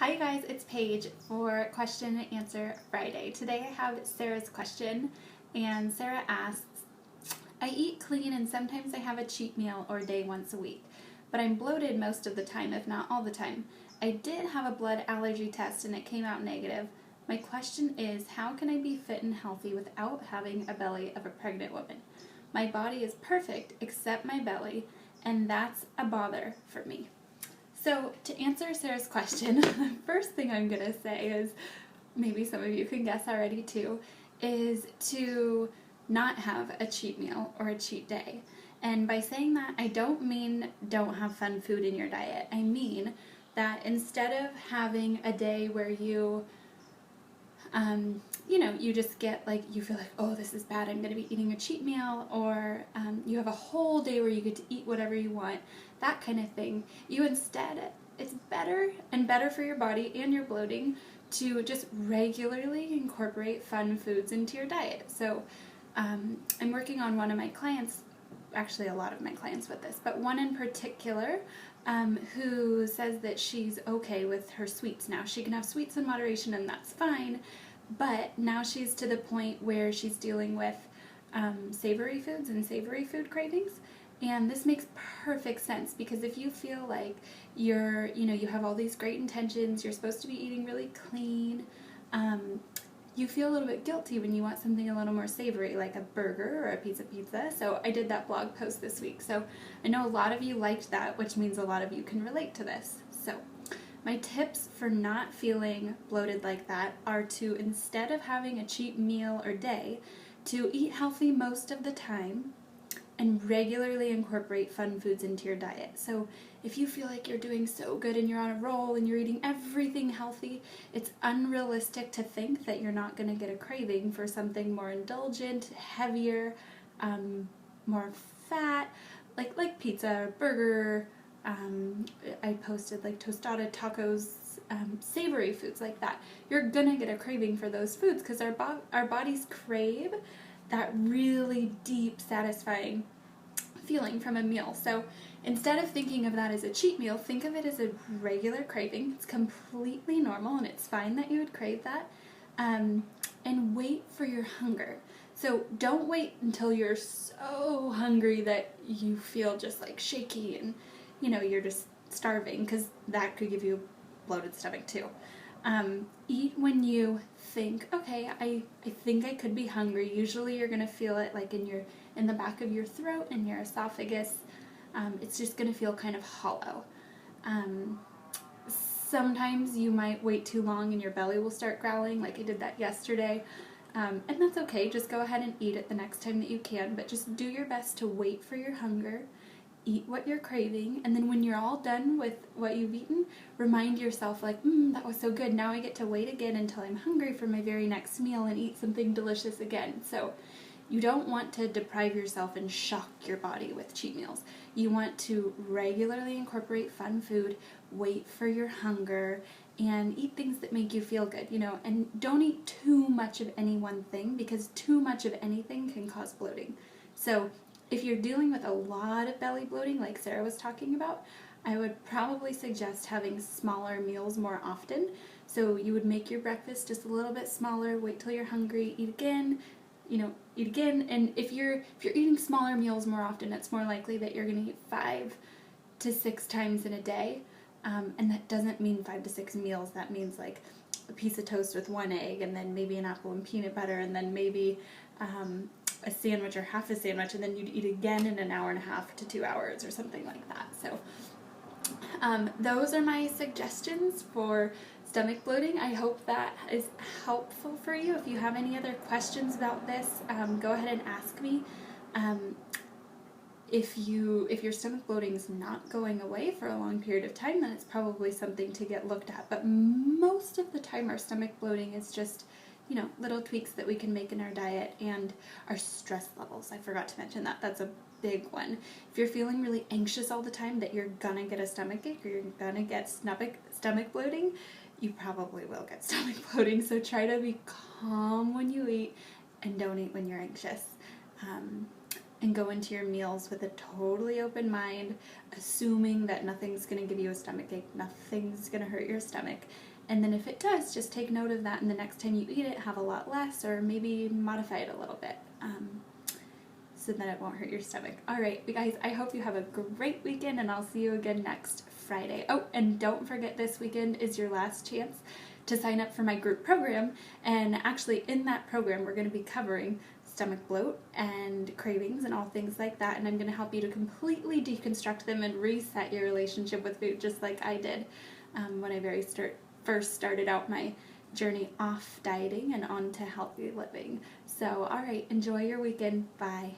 Hi guys, it's Paige for Question and Answer Friday. Today I have Sarah's question, and Sarah asks, I eat clean and sometimes I have a cheat meal or day once a week, but I'm bloated most of the time, if not all the time. I did have a blood allergy test and it came out negative. My question is, how can I be fit and healthy without having a belly of a pregnant woman? My body is perfect except my belly, and that's a bother for me. So, to answer Sarah's question, the first thing I'm going to say is, maybe some of you can guess already too, is to not have a cheat meal or a cheat day. And by saying that, I don't mean don't have fun food in your diet. I mean that instead of having a day where you you just get you feel like, oh, this is bad, I'm going to be eating a cheat meal, or you have a whole day where you get to eat whatever you want, that kind of thing. You instead, it's better and better for your body and your bloating to just regularly incorporate fun foods into your diet. So I'm working on one of my clients, actually a lot of my clients with this, but one in particular who says that she's okay with her sweets now. She can have sweets in moderation and that's fine, but now she's to the point where she's dealing with savory foods and savory food cravings. And this makes perfect sense, because if you feel like you have all these great intentions, you're supposed to be eating really clean, you feel a little bit guilty when you want something a little more savory, like a burger or a piece of pizza. So I did that blog post this week. So I know a lot of you liked that, which means a lot of you can relate to this. So my tips for not feeling bloated like that are to, instead of having a cheat meal or day, to eat healthy most of the time and regularly incorporate fun foods into your diet. So if you feel like you're doing so good and you're on a roll and you're eating everything healthy, it's unrealistic to think that you're not going to get a craving for something more indulgent, heavier, more fat, like pizza or burger. I posted like tostada, tacos, savory foods like that. You're going to get a craving for those foods because our bodies crave that really deep, satisfying feeling from a meal. So instead of thinking of that as a cheat meal, think of it as a regular craving. It's completely normal and it's fine that you would crave that. And wait for your hunger. So don't wait until you're so hungry that you feel just like shaky and you're just starving, because that could give you a bloated stomach too. Eat when you think, okay, I think I could be hungry. Usually you're going to feel it like in the back of your throat and your esophagus. It's just going to feel kind of hollow. Sometimes you might wait too long and your belly will start growling, like I did that yesterday. And that's okay. Just go ahead and eat it the next time that you can, but just do your best to wait for your hunger. Eat what you're craving, and then when you're all done with what you've eaten, remind yourself like, that was so good. Now I get to wait again until I'm hungry for my very next meal and eat something delicious again. So you don't want to deprive yourself and shock your body with cheat meals. You want to regularly incorporate fun food, wait for your hunger, and eat things that make you feel good, and don't eat too much of any one thing, because too much of anything can cause bloating. So if you're dealing with a lot of belly bloating, like Sarah was talking about, I would probably suggest having smaller meals more often. So you would make your breakfast just a little bit smaller, wait till you're hungry, eat again, eat again. And if you're eating smaller meals more often, it's more likely that you're going to eat 5 to 6 times in a day. And that doesn't mean 5 to 6 meals. That means like a piece of toast with 1 egg, and then maybe an apple and peanut butter, and then maybe a sandwich or half a sandwich, and then you'd eat again in an hour and a half to 2 hours or something like that. So those are my suggestions for stomach bloating. I hope that is helpful for you. If you have any other questions about this, go ahead and ask me. If your stomach bloating is not going away for a long period of time, then it's probably something to get looked at. But most of the time our stomach bloating is just little tweaks that we can make in our diet, and our stress levels. I forgot to mention that. That's a big one. If you're feeling really anxious all the time that you're gonna get a stomach ache or you're gonna get stomach bloating, you probably will get stomach bloating. So try to be calm when you eat and don't eat when you're anxious. and go into your meals with a totally open mind, assuming that nothing's going to give you a stomachache, nothing's going to hurt your stomach. And then if it does, just take note of that, and the next time you eat it, have a lot less, or maybe modify it a little bit, so that it won't hurt your stomach. All right, you guys, I hope you have a great weekend, and I'll see you again next Friday. Oh, and don't forget, this weekend is your last chance to sign up for my group program, and actually in that program we're going to be covering stomach bloat and cravings and all things like that, and I'm going to help you to completely deconstruct them and reset your relationship with food, just like I did when I first started out my journey off dieting and on to healthy living. So, all right, enjoy your weekend. Bye.